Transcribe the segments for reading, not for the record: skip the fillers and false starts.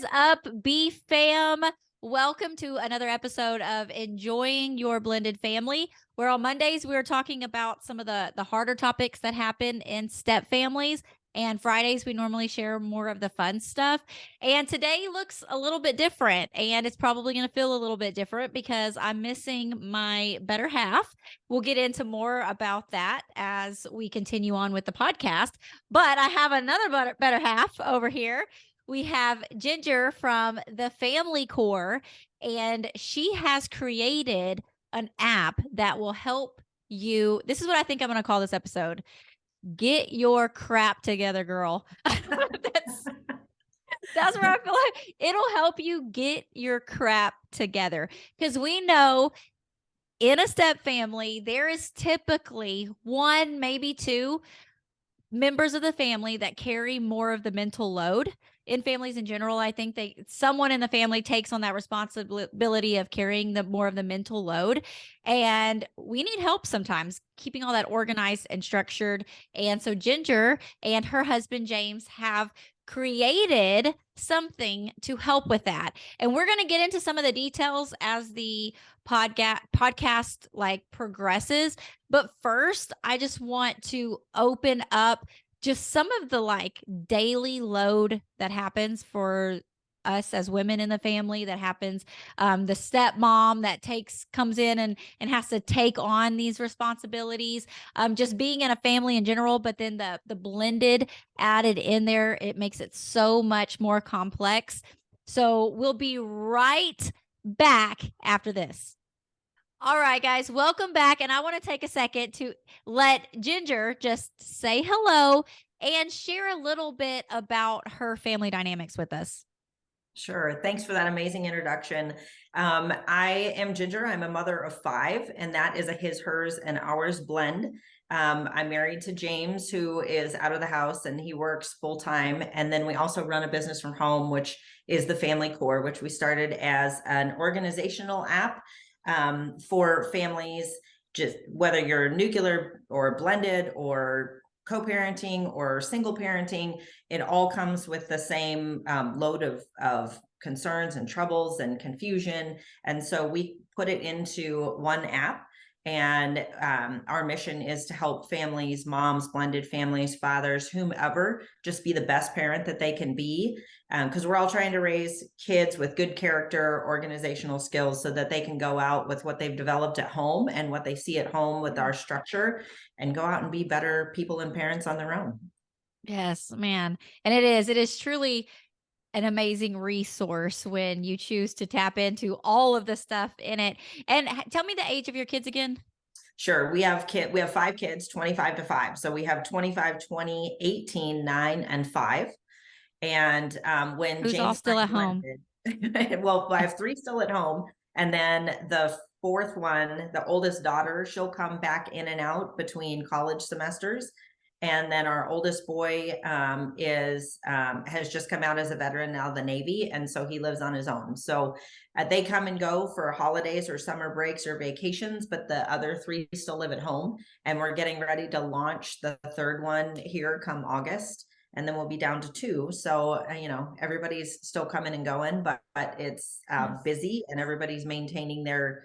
is up, B fam? Welcome to another episode of Enjoying Your Blended Family, where on Mondays we're talking about some of the harder topics that happen in step families. And Fridays, we normally share more of the fun stuff. And today looks a little bit different. And it's probably going to feel a little bit different because I'm missing my better half. We'll get into more about that as we continue on with the podcast. But I have another better half over here. We have Ginger from the Family Core, and she has created an app that will help you. This is what I think I'm going to call this episode. Get your crap together, girl. That's where I feel like it'll help you get your crap together. Because we know in a step family, there is typically one, maybe two members of the family that carry more of the mental load. In families in general, I think someone in the family takes on that responsibility of carrying the more of the mental load. And we need help sometimes keeping all that organized and structured. And so Ginger and her husband, James, have created something to help with that. And we're going to get into some of the details as the podcast like progresses. But first, I just want to open up just some of the like daily load that happens for us as women in the family, that happens. The stepmom that comes in and has to take on these responsibilities, just being in a family in general, but then the blended added in there, it makes it so much more complex. So we'll be right back after this. All right, guys, welcome back. And I want to take a second to let Ginger just say hello and share a little bit about her family dynamics with us. Sure. Thanks for that amazing introduction. I am Ginger. I'm a mother of five, and that is a his, hers, and ours blend. I'm married to James, who is out of the house and he works full time. And then we also run a business from home, which is the Family Core, which we started as an organizational app for families, just whether you're nuclear or blended or co-parenting or single parenting, it all comes with the same load of concerns and troubles and confusion. And so we put it into one app. And our mission is to help families, moms, blended families, fathers, whomever, just be the best parent that they can be. Because we're all trying to raise kids with good character, organizational skills, so that they can go out with what they've developed at home and what they see at home with our structure and go out and be better people and parents on their own. Yes, man. And it is truly an amazing resource when you choose to tap into all of the stuff in it. And tell me the age of your kids again. Sure. We have five kids, 25 to 5. So we have 25, 20, 18, 9, and 5. And when Who's all James still at home? well, I have 3 still at home. And then the fourth one, the oldest daughter, she'll come back in and out between college semesters. And then our oldest boy has just come out as a veteran now, the Navy. And so he lives on his own. So they come and go for holidays or summer breaks or vacations, but the other 3 still live at home. And we're getting ready to launch the third one here come August. And then we'll be down to 2. So, everybody's still coming and going, but it's busy and everybody's maintaining their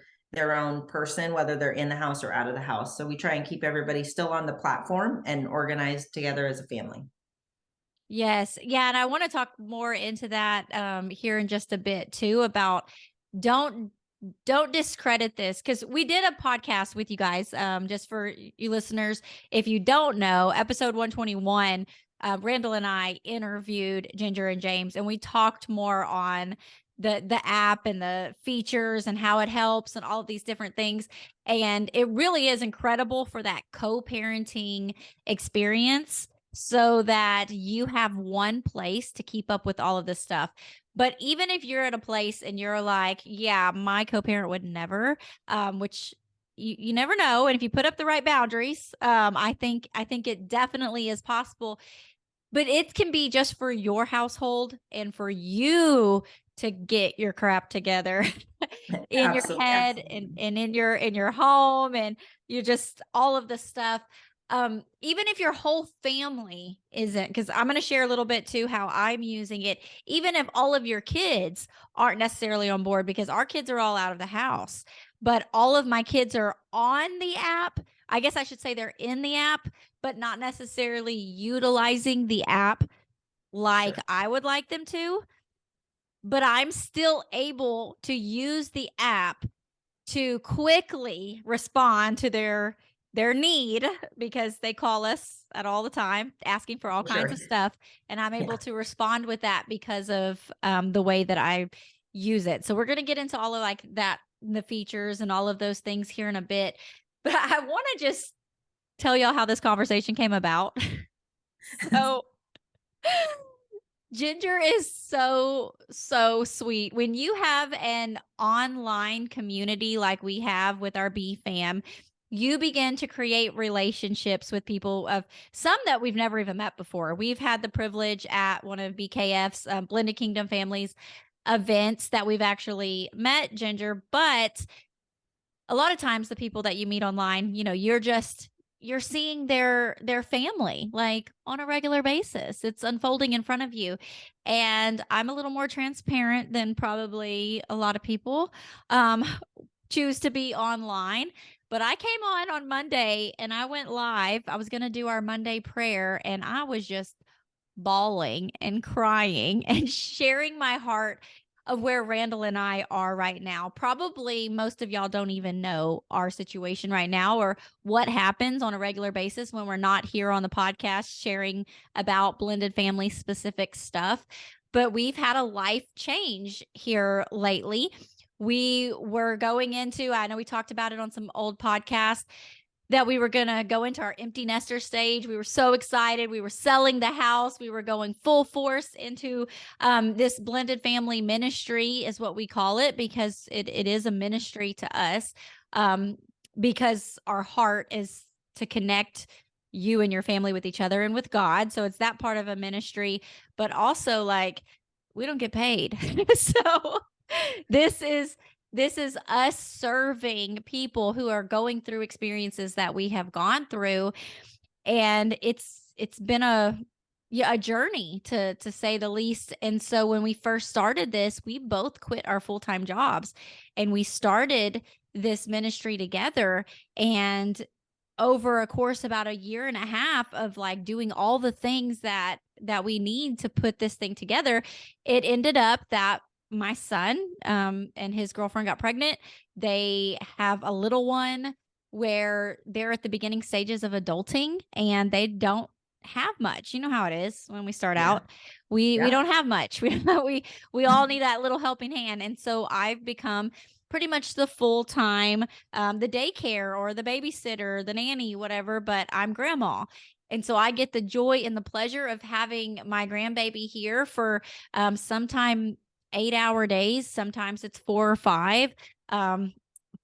own person, whether they're in the house or out of the house. So we try and keep everybody still on the platform and organized together as a family. Yes. Yeah. And I want to talk more into that here in just a bit too, about don't discredit this, because we did a podcast with you guys, just for you listeners. If you don't know, episode 121, Randall and I interviewed Ginger and James, and we talked more on the app and the features and how it helps and all of these different things. And it really is incredible for that co-parenting experience, so that you have one place to keep up with all of this stuff. But even if you're at a place and you're like, yeah, my co-parent would never, which you never know. And if you put up the right boundaries, I think it definitely is possible. But it can be just for your household and for you to get your crap together in your head and in your home, and you're just all of the stuff. Even if your whole family isn't, because I'm going to share a little bit too how I'm using it, even if all of your kids aren't necessarily on board, because our kids are all out of the house, but all of my kids are on the app. I guess I should say they're in the app, but not necessarily utilizing the app like Sure. I would like them to. But I'm still able to use the app to quickly respond to their need, because they call us at all the time asking for all kinds Sure. of stuff, and I'm able Yeah. to respond with that because of the way that I use it. So we're going to get into all of like that, the features and all of those things here in a bit, but I want to just tell y'all how this conversation came about. So Ginger is so, so sweet. When you have an online community like we have with our B fam, you begin to create relationships with people of some that we've never even met before. We've had the privilege at one of BKF's Blended Kingdom Families events that we've actually met Ginger, but a lot of times the people that you meet online, you're seeing their family like on a regular basis. It's unfolding in front of you. And I'm a little more transparent than probably a lot of people um choose to be online. But I came on Monday and I went live. I was going to do our Monday prayer and I was just bawling and crying and sharing my heart of where Randall and I are right now. Probably most of y'all don't even know our situation right now or what happens on a regular basis when we're not here on the podcast sharing about blended family specific stuff. But we've had a life change here lately. We were going into, I know we talked about it on some old podcasts, that we were going to go into our empty nester stage. We were so excited. We were selling the house. We were going full force into this blended family ministry, is what we call it, because it is a ministry to us, um, because our heart is to connect you and your family with each other and with God. So it's that part of a ministry, but also like we don't get paid. So this is this is us serving people who are going through experiences that we have gone through, and it's been a, yeah, a journey to say the least. And so when we first started this, we both quit our full-time jobs and we started this ministry together. And over a course about a year and a half of like doing all the things that we need to put this thing together, it ended up that my son and his girlfriend got pregnant. They have a little one where they're at the beginning stages of adulting and they don't have much. You know how it is when we start Yeah. out. We Yeah. don't have much. We all need that little helping hand. And so I've become pretty much the full-time the daycare or the babysitter, the nanny, whatever, but I'm grandma. And so I get the joy and the pleasure of having my grandbaby here for sometime 8-hour days. Sometimes it's 4 or 5, um,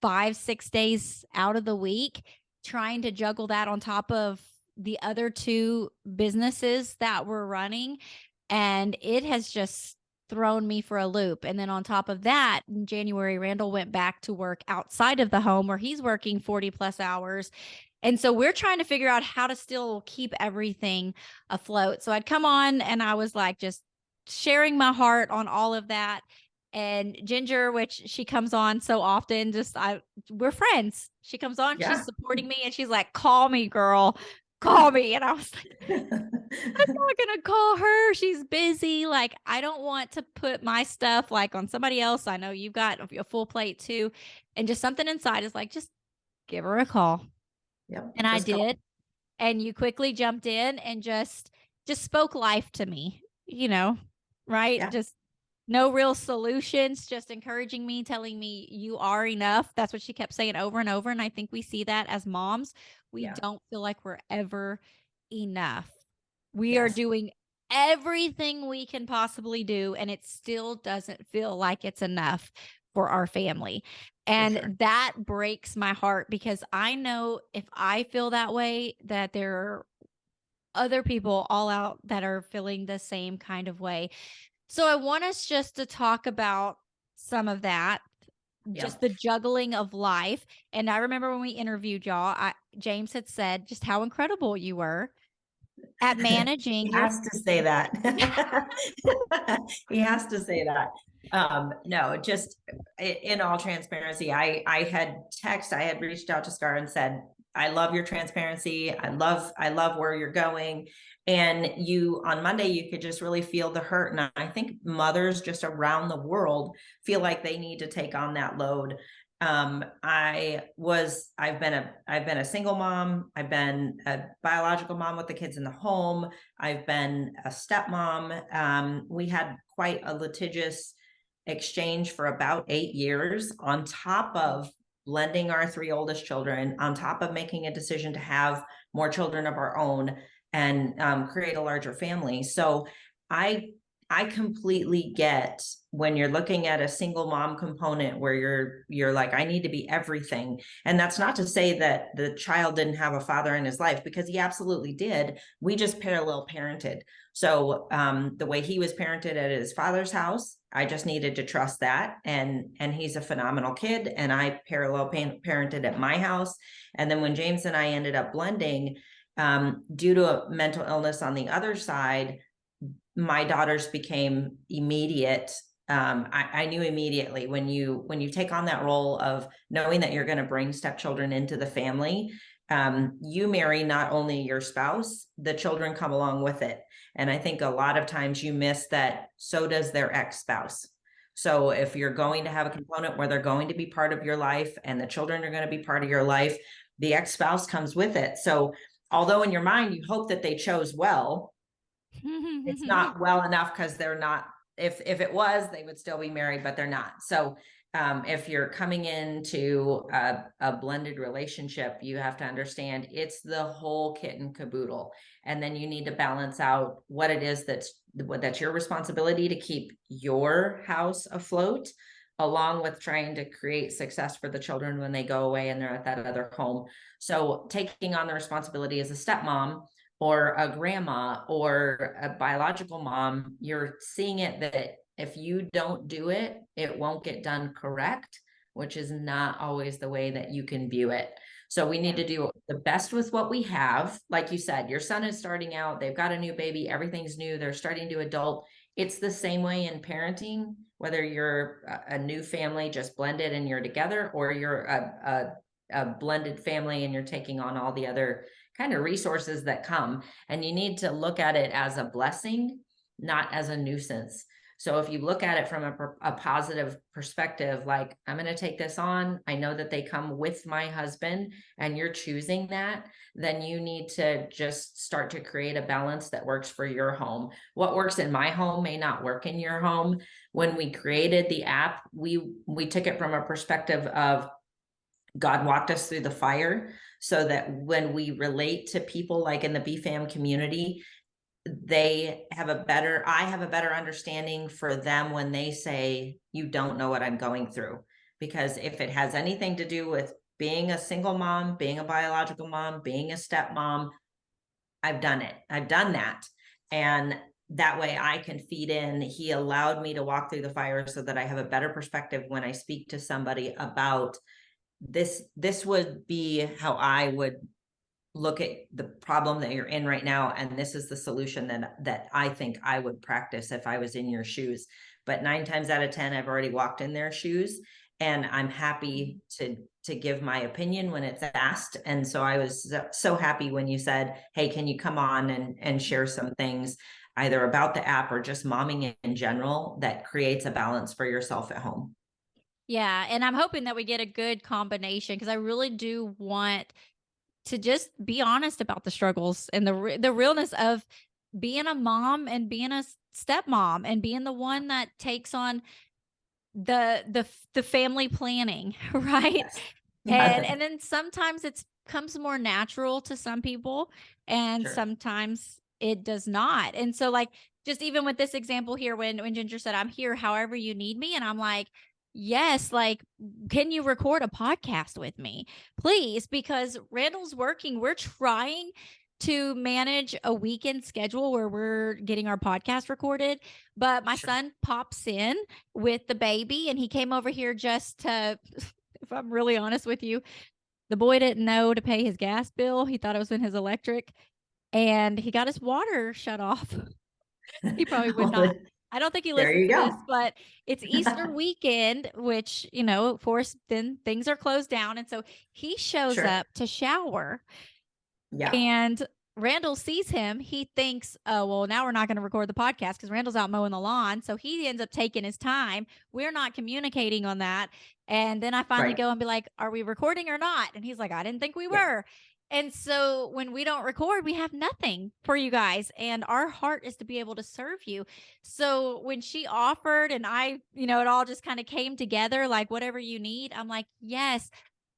5, 6 days out of the week, trying to juggle that on top of the other two businesses that we're running. And it has just thrown me for a loop. And then on top of that, in January, Randall went back to work outside of the home where he's working 40 plus hours. And so we're trying to figure out how to still keep everything afloat. So I'd come on and I was like just sharing my heart on all of that. And Ginger, which she comes on so often, we're friends. She comes on, she's Yeah. supporting me, and she's like, "Call me, girl, call me." And I was like, not gonna call her. She's busy. Like, I don't want to put my stuff like on somebody else. I know you've got a full plate too. And just something inside is like, just give her a call. Yep. And I Just call. did. And you quickly jumped in and just spoke life to me, right? Yeah. Just no real solutions, just encouraging me, telling me you are enough. That's what she kept saying over and over. And I think we see that as moms. We Yeah. don't feel like we're ever enough. We are Yes. doing everything we can possibly do, and it still doesn't feel like it's enough for our family. For sure. And that breaks my heart because I know if I feel that way, that there are other people all out that are feeling the same kind of way. So I want us just to talk about some of that, just Yep. the juggling of life. And I remember when we interviewed y'all, James had said just how incredible you were at managing He your has to say that. He has to say that. No, just in all transparency, I had reached out to Scar and said, I love your transparency. I love where you're going. And you, on Monday, you could just really feel the hurt. And I think mothers just around the world feel like they need to take on that load. I've been a single mom. I've been a biological mom with the kids in the home. I've been a stepmom. We had quite a litigious exchange for about 8 years, on top of blending our three oldest children, on top of making a decision to have more children of our own and create a larger family. So I I completely get when you're looking at a single mom component where you're like, I need to be everything. And that's not to say that the child didn't have a father in his life, because he absolutely did. We just parallel parented. So the way he was parented at his father's house, I just needed to trust that. And he's a phenomenal kid. And I parallel parented at my house. And then when James and I ended up blending, due to a mental illness on the other side, my daughters became immediate. I knew immediately when you take on that role of knowing that you're going to bring stepchildren into the family, you marry not only your spouse, the children come along with it. And I think a lot of times you miss that, so does their ex-spouse. So if you're going to have a component where they're going to be part of your life and the children are going to be part of your life, the ex-spouse comes with it. So although in your mind you hope that they chose well, it's not well enough, because they're not, if it was, they would still be married, but they're not. So if you're coming into a blended relationship, you have to understand it's the whole kit and caboodle. And then you need to balance out what it is that's your responsibility to keep your house afloat, along with trying to create success for the children when they go away and they're at that other home. So taking on the responsibility as a stepmom or a grandma or a biological mom, you're seeing it that if you don't do it, it won't get done correct, which is not always the way that you can view it. So we need to do the best with what we have. Like you said, your son is starting out, they've got a new baby, everything's new, they're starting to adult. It's the same way in parenting, whether you're a new family just blended and you're together, or you're a blended family and you're taking on all the other kind of resources that come. And you need to look at it as a blessing, not as a nuisance. So if you look at it from a positive perspective, like, I'm going to take this on, I know that they come with my husband, and you're choosing that, then you need to just start to create a balance that works for your home. What works in my home may not work in your home. When we created the app, we took it from a perspective of God walked us through the fire, so that when we relate to people like in the BFAM community, I have a better understanding for them when they say, you don't know what I'm going through. Because if it has anything to do with being a single mom, being a biological mom, being a stepmom, I've done it. I've done that. And that way I can feed in. He allowed me to walk through the fire so that I have a better perspective when I speak to somebody about this would be how I would look at the problem that you're in right now, and this is the solution that I think I would practice if I was in your shoes. But 9 times out of 10, I've already walked in their shoes, and I'm happy to give my opinion when it's asked. And so I was so happy when you said, hey, can you come on and share some things either about the app or just momming in general that creates a balance for yourself at home. Yeah, and I'm hoping that we get a good combination, because I really do want to just be honest about the struggles and the realness of being a mom and being a stepmom and being the one that takes on the family planning, right? Yes. And then sometimes it's comes more natural to some people, and Sure. sometimes it does not. And so, like, just even with this example here, when Ginger said, I'm here however you need me, and I'm like, yes, like, can you record a podcast with me, please? Because Randall's working. We're trying to manage a weekend schedule where we're getting our podcast recorded, but my Sure. son pops in with the baby, and he came over here just to, if I'm really honest with you, the boy didn't know to pay his gas bill. He thought it was in his electric, and he got his water shut off. He probably would Well, not. I don't think he there listens you to this, go. but it's Easter weekend, which, of course, then things are closed down. And so he shows Sure. up to shower, Yeah. and Randall sees him. He thinks, oh, well, now we're not going to record the podcast because Randall's out mowing the lawn. So he ends up taking his time. We're not communicating on that. And then I finally Right. go and be like, are we recording or not? And he's like, I didn't think we Yeah. were. And so when we don't record, we have nothing for you guys. And our heart is to be able to serve you. So when she offered and it all just kind of came together, like whatever you need, I'm like, yes,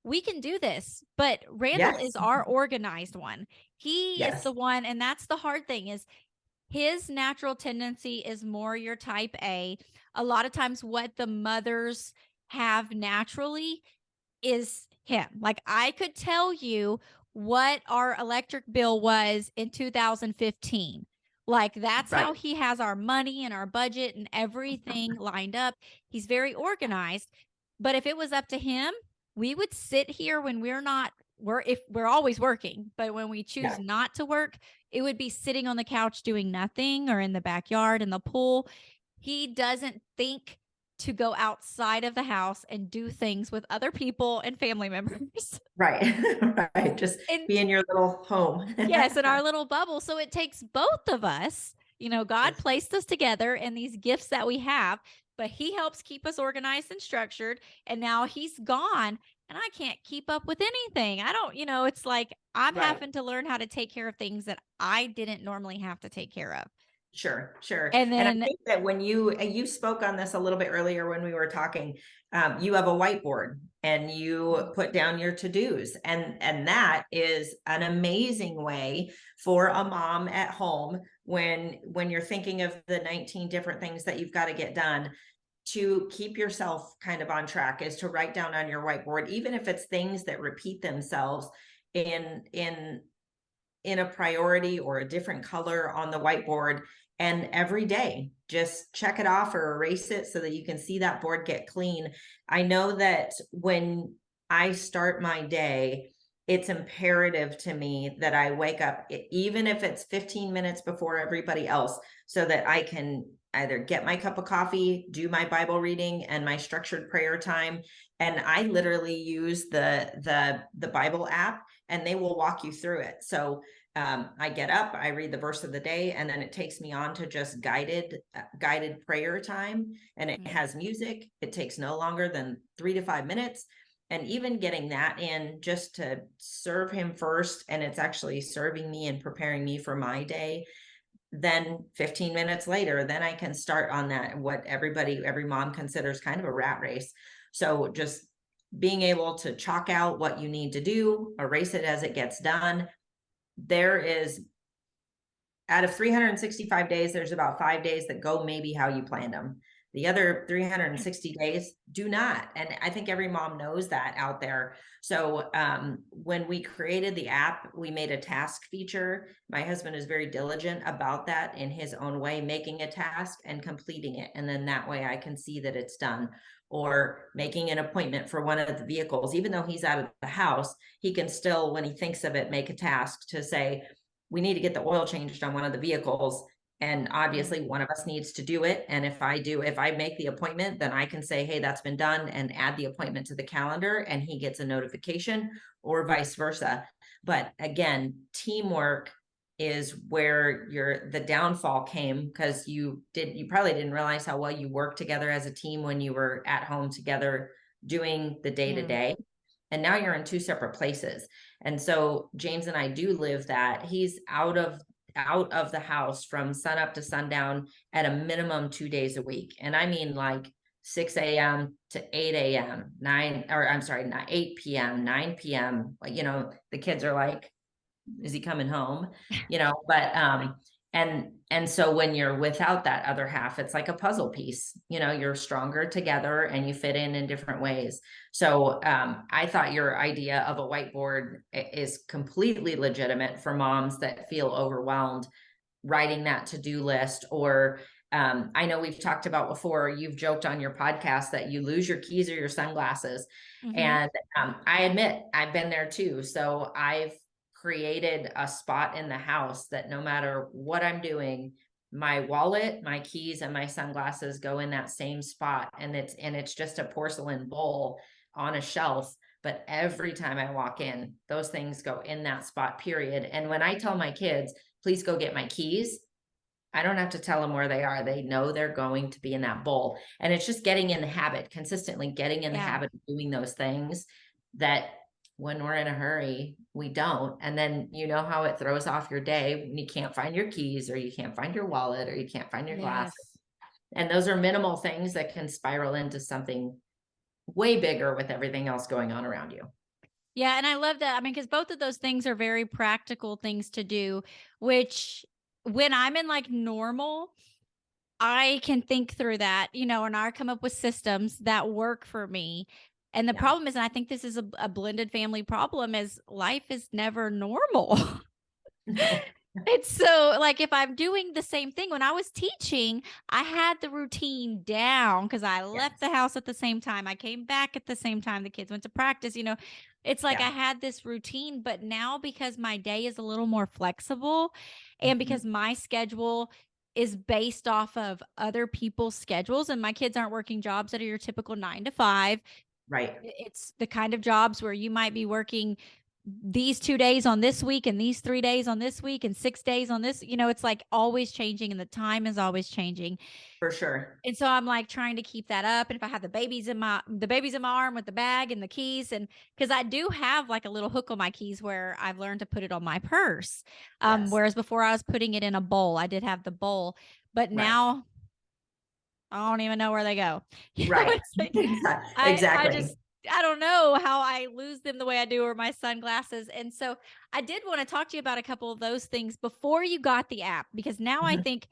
we can do this. But Randall Yes. is our organized one. He is Yes. the one, and that's the hard thing is his natural tendency is more your type A. A lot of times what the mothers have naturally is him. Like I could tell you what our electric bill was in 2015. Like that's how Right. he has our money and our budget and everything lined up. He's very organized. But if it was up to him, we would sit here when we're always working, but when we choose Yeah. not to work, it would be sitting on the couch doing nothing or in the backyard in the pool. He doesn't think to go outside of the house and do things with other people and family members. Right. Right. Just And be in your little home. yes, in our little bubble. So it takes both of us. God Yes. placed us together in these gifts that we have, but he helps keep us organized and structured. And now he's gone and I can't keep up with anything. I don't, it's like I'm Right. having to learn how to take care of things that I didn't normally have to take care of. Sure, sure. And And I then, think that when you spoke on this a little bit earlier when we were talking, you have a whiteboard and you put down your to-dos, and that is an amazing way for a mom at home when you're thinking of the 19 different things that you've got to get done to keep yourself kind of on track is to write down on your whiteboard, even if it's things that repeat themselves in a priority or a different color on the whiteboard. And every day, just check it off or erase it so that you can see that board get clean. I know that when I start my day, it's imperative to me that I wake up, even if it's 15 minutes before everybody else, so that I can either get my cup of coffee, do my Bible reading and my structured prayer time. And I literally use the Bible app, and they will walk you through it. So I get up, I read the verse of the day, and then it takes me on to just guided prayer time. And it has music. It takes no longer than 3 to 5 minutes. And even getting that in just to serve him first, and it's actually serving me and preparing me for my day. Then 15 minutes later, then I can start on that, what every mom considers kind of a rat race. So just being able to chalk out what you need to do, erase it as it gets done. There is, out of 365 days, there's about 5 days that go maybe how you planned them. The other 360 days do not. And I think every mom knows that out there. So when we created the app, we made a task feature. My husband is very diligent about that in his own way, making a task and completing it. And then that way I can see that it's done. Or making an appointment for one of the vehicles, even though he's out of the house, he can still, when he thinks of it, make a task to say, we need to get the oil changed on one of the vehicles. And obviously one of us needs to do it. And if I make the appointment, then I can say, hey, that's been done, and add the appointment to the calendar, and he gets a notification, or vice versa. But again, teamwork is where the downfall came, because you probably didn't realize how well you worked together as a team when you were at home together doing the day to day. And now you're in two separate places. And so James and I do live that. He's out of the house from sun up to sundown at a minimum 2 days a week. And I mean like 6 a.m. to 8 a.m., 8 p.m., 9 p.m. The kids are like, is he coming home? But and so when you're without that other half, it's like a puzzle piece. You're stronger together and you fit in different ways. So I thought your idea of a whiteboard is completely legitimate for moms that feel overwhelmed writing that to-do list, or I know we've talked about before, you've joked on your podcast that you lose your keys or your sunglasses. Mhm. And I admit I've been there too. So I've created a spot in the house that no matter what I'm doing, my wallet, my keys, and my sunglasses go in that same spot. And it's just a porcelain bowl on a shelf. But every time I walk in, those things go in that spot, period. And when I tell my kids, please go get my keys, I don't have to tell them where they are. They know they're going to be in that bowl. And it's just getting in the habit, consistently getting in the Yeah. habit of doing those things that when we're in a hurry, we don't. And then you know how it throws off your day when you can't find your keys or you can't find your wallet or you can't find your glasses. Yes. And those are minimal things that can spiral into something way bigger with everything else going on around you. Yeah, and I love that. I mean, because both of those things are very practical things to do, which when I'm in like normal, I can think through that, and I come up with systems that work for me. And the Yeah. problem is, and I think this is a blended family problem, is life is never normal. No. It's so like if I'm doing the same thing when I was teaching, I had the routine down because I left the Yes. house at the same time. I came back at the same time. The kids went to practice. It's like I Yeah. had this routine, but now because my day is a little more flexible and Mhm. because my schedule is based off of other people's schedules and my kids aren't working jobs that are your typical 9 to 5. Right. It's the kind of jobs where you might be working these 2 days on this week and these 3 days on this week and 6 days on this. It's like always changing and the time is always changing. For sure. And so I'm like trying to keep that up. And if I have the baby's in my arm with the bag and the keys, and because I do have like a little hook on my keys where I've learned to put it on my purse. Yes. Whereas before I was putting it in a bowl, I did have the bowl, but Right. now I don't even know where they go. Right. It's like I Exactly. just I don't know how I lose them the way I do or my sunglasses. And so I did want to talk to you about a couple of those things before you got the app because now I Mhm. think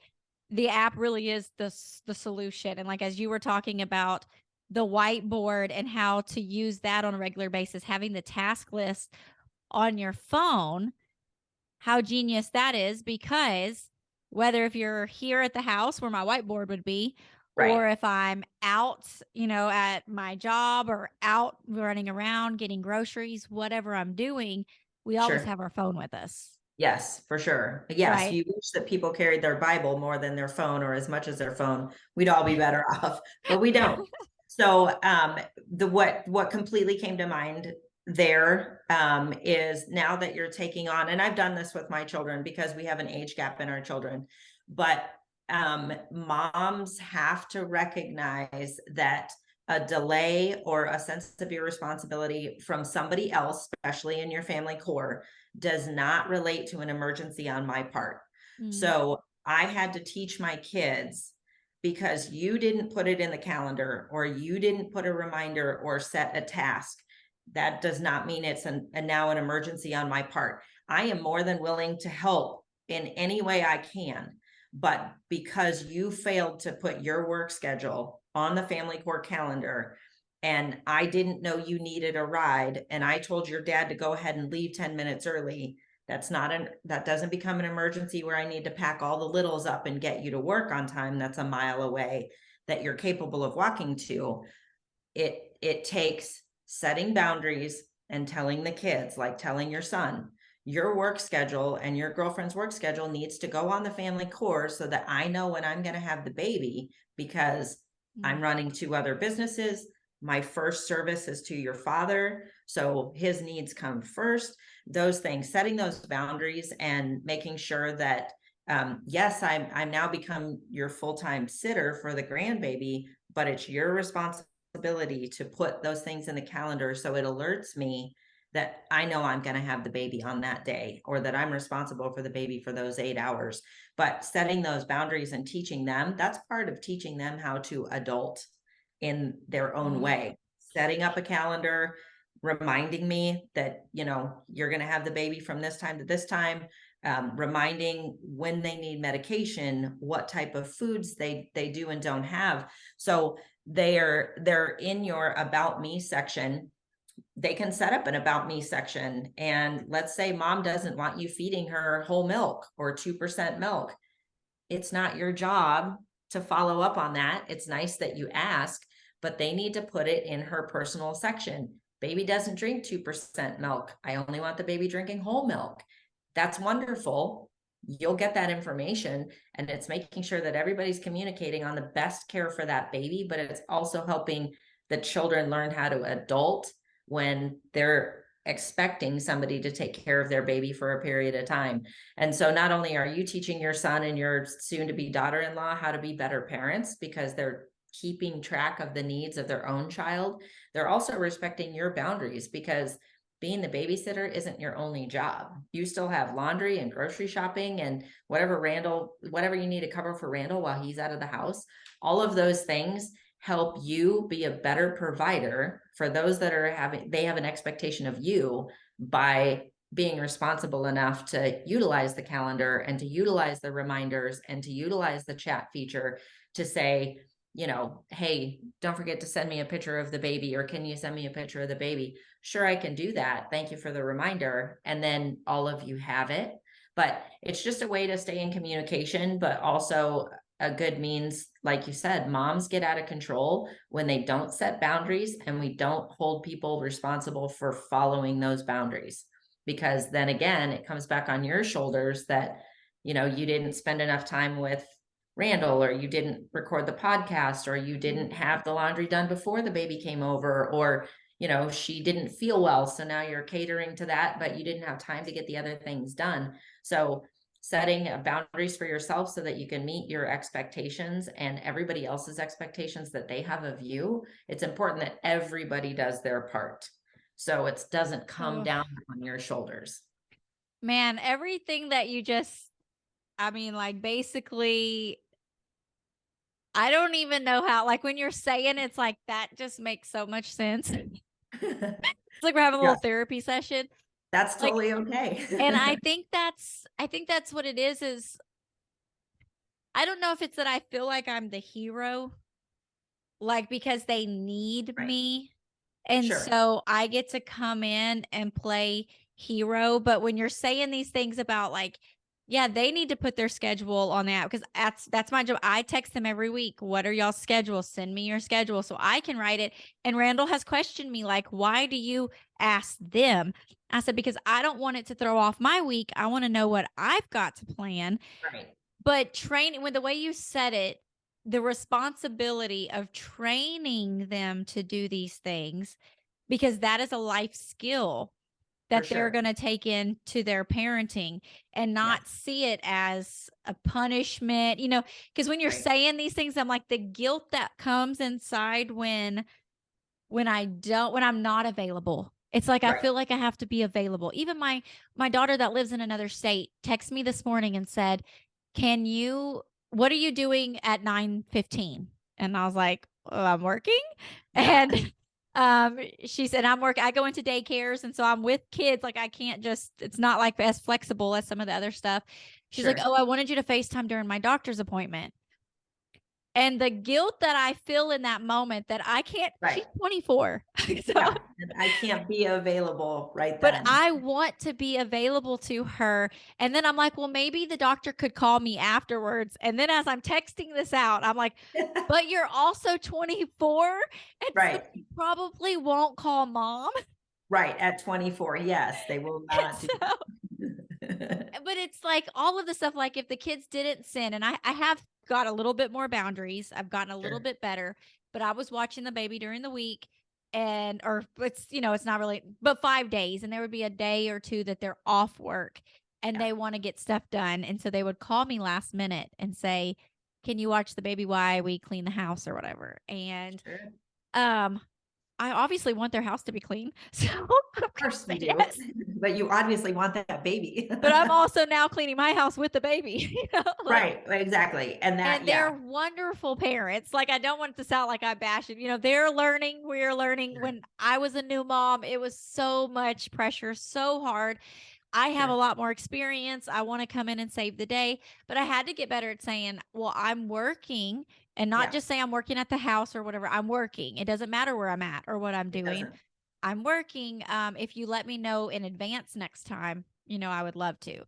the app really is the solution. And like as you were talking about the whiteboard and how to use that on a regular basis, having the task list on your phone, how genius that is because whether if you're here at the house where my whiteboard would be or Right. if I'm out, at my job or out running around getting groceries, whatever I'm doing, we always Sure. have our phone with us, Yes, for sure. Yes, right? you wish that people carried their Bible more than their phone or as much as their phone. We'd all be better off, but we Yeah. don't. So, the what completely came to mind there is now that you're taking on, and I've done this with my children because we have an age gap in our children, but moms have to recognize that a delay or a sense of irresponsibility from somebody else, especially in your family core, does not relate to an emergency on my part. Mm, So I had to teach my kids because you didn't put it in the calendar or you didn't put a reminder or set a task. That does not mean it's now an emergency on my part. I am more than willing to help in any way I can. But because you failed to put your work schedule on the family core calendar and I didn't know you needed a ride and I told your dad to go ahead and leave 10 minutes early, that doesn't become an emergency where I need to pack all the littles up and get you to work on time that's a mile away that you're capable of walking to. It takes setting boundaries and telling the kids, like telling your son, your work schedule and your girlfriend's work schedule needs to go on the family core so that I know when I'm going to have the baby because I'm mm, running 2 other businesses. My first service is to your father, so his needs come first. Those things, setting those boundaries and making sure that yes, I'm now become your full-time sitter for the grandbaby, but it's your responsibility to put those things in the calendar so it alerts me that I know I'm going to have the baby on that day or that I'm responsible for the baby for those 8 hours. But setting those boundaries and teaching them, that's part of teaching them how to adult in their own mm. way. Setting up a calendar, reminding me that, you're going to have the baby from this time to this time, reminding when they need medication, what type of foods they do and don't have. So they're in your about me section. They can set up an about me section. And let's say mom doesn't want you feeding her whole milk or 2% milk. It's not your job to follow up on that. It's nice that you ask, but they need to put it in her personal section. Baby doesn't drink 2% milk. I only want the baby drinking whole milk. That's wonderful. You'll get that information, and it's making sure that everybody's communicating on the best care for that baby, but it's also helping the children learn how to adult when they're expecting somebody to take care of their baby for a period of time. And so not only are you teaching your son and your soon to be daughter-in-law how to be better parents because they're keeping track of the needs of their own child, they're also respecting your boundaries because being the babysitter isn't your only job. You still have laundry and grocery shopping and whatever you need to cover for Randall while he's out of the house. All of those things help you be a better provider for those that they have an expectation of you by being responsible enough to utilize the calendar and to utilize the reminders and to utilize the chat feature to say, hey, don't forget to send me a picture of the baby, or can you send me a picture of the baby? Sure, I can do that. Thank you for the reminder. And then all of you have it. But it's just a way to stay in communication, but also a good means, like you said, moms get out of control when they don't set boundaries and we don't hold people responsible for following those boundaries. Because then again, it comes back on your shoulders that, you didn't spend enough time with Randall, or you didn't record the podcast, or you didn't have the laundry done before the baby came over, or she didn't feel well, so now you're catering to that, but you didn't have time to get the other things done. So setting boundaries for yourself so that you can meet your expectations and everybody else's expectations that they have of you. It's important that everybody does their part so it doesn't come down on your shoulders. Man, everything that you just, basically, I don't even know how, like when you're saying it's like that just makes so much sense. It's like we're having a Yeah, little therapy session. that's Like, totally okay. and I think that's what it is I don't know if it's that I feel like I'm the hero, like because they need Right. me. And Sure. so I get to come in and play hero. But when you're saying these things about like, yeah, they need to put their schedule on the app because that's my job. I text them every week. What are y'all's schedules? Send me your schedule so I can write it. And Randall has questioned me like, why do you ask them? I said, because I don't want it to throw off my week. I want to know what I've got to plan. Right. But training, with the way you said it, the responsibility of training them to do these things, because that is a life skill For that they're sure. going to take into their parenting and not Yes. see it as a punishment, because when you're Right. saying these things, I'm like the guilt that comes inside when I'm not available. It's like I Right. feel like I have to be available. Even my daughter that lives in another state texted me this morning and said, "Can you what are you doing at 9:15?" And I was like, "Oh, I'm working." Yeah. And she said, I go into daycares and so I'm with kids. Like I can't just it's not like as flexible as some of the other stuff. She's like, Sure. "Oh, I wanted you to FaceTime during my doctor's appointment." And the guilt that I feel in that moment that I can't she's Right. 24. So, Yeah. And I can't be available right but then. I want to be available to her. And then I'm like, well, maybe the doctor could call me afterwards. And then as I'm texting this out, I'm like, but you're also 24. And so Right. you probably won't call mom. Right. At 24. Yes, they will And not do so that. but it's like all of the stuff, like if the kids didn't sin, and I have got a little bit more boundaries, I've gotten a little Sure. bit better, but I was watching the baby during the week and or it's not really, but 5 days, and there would be a day or two that they're off work and Yeah. they want to get stuff done, and so they would call me last minute and say, can you watch the baby while we clean the house or whatever? And Sure. um I obviously want their house to be clean, so I'm gonna Of course say you do. yes. But you obviously want that baby. But I'm also now cleaning my house with the baby, like, Right. Exactly. And that, and yeah. they're wonderful parents. Like, I don't want it to sound like I bash it. They're learning, we're learning. Sure. When I was a new mom, it was so much pressure, so hard. I have a Sure. lot more experience. I want to come in and save the day, but I had to get better at saying, well, I'm working, and not Yeah. just say I'm working at the house or whatever. I'm working. It doesn't matter where I'm at or what I'm It doing. doesn't. I'm working. If you let me know in advance next time, I would love to.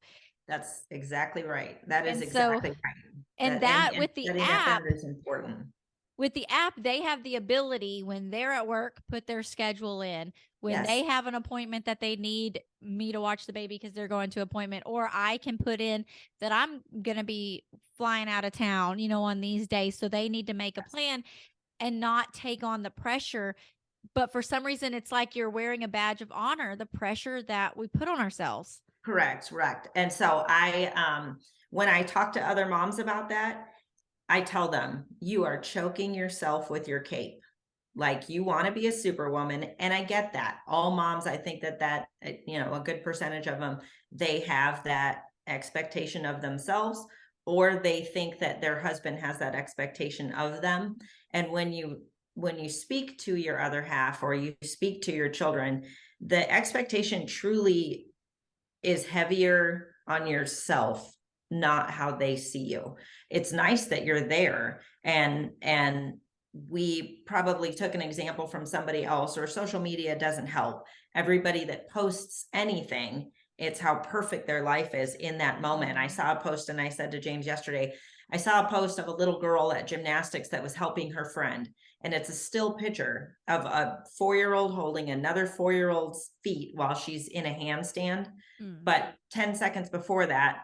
That's exactly right. That is And so exactly right. And And that and setting that boundary is important. with the app, they have the ability when they're at work, put their schedule in. When they Yes, have an appointment that they need me to watch the baby because they're going to appointment, or I can put in that I'm going to be flying out of town, on these days. So they need to make a yes. plan and not take on the pressure. But for some reason, it's like you're wearing a badge of honor, the pressure that we put on ourselves. Correct, correct. And so when I talk to other moms about that, I tell them, you are choking yourself with your cape. Like you want to be a superwoman. And I get that. All moms, I think a good percentage of them, they have that expectation of themselves, or they think that their husband has that expectation of them. And when you speak to your other half or you speak to your children, the expectation truly is heavier on yourself, not how they see you. It's nice that you're there, and we probably took an example from somebody else, or social media doesn't help. Everybody that posts anything, it's how perfect their life is in that moment. I saw a post and I said to James yesterday, I saw a post of a little girl at gymnastics that was helping her friend. And it's a still picture of a 4-year-old holding another 4-year-old's feet while she's in a handstand. Mm. But 10 seconds before that,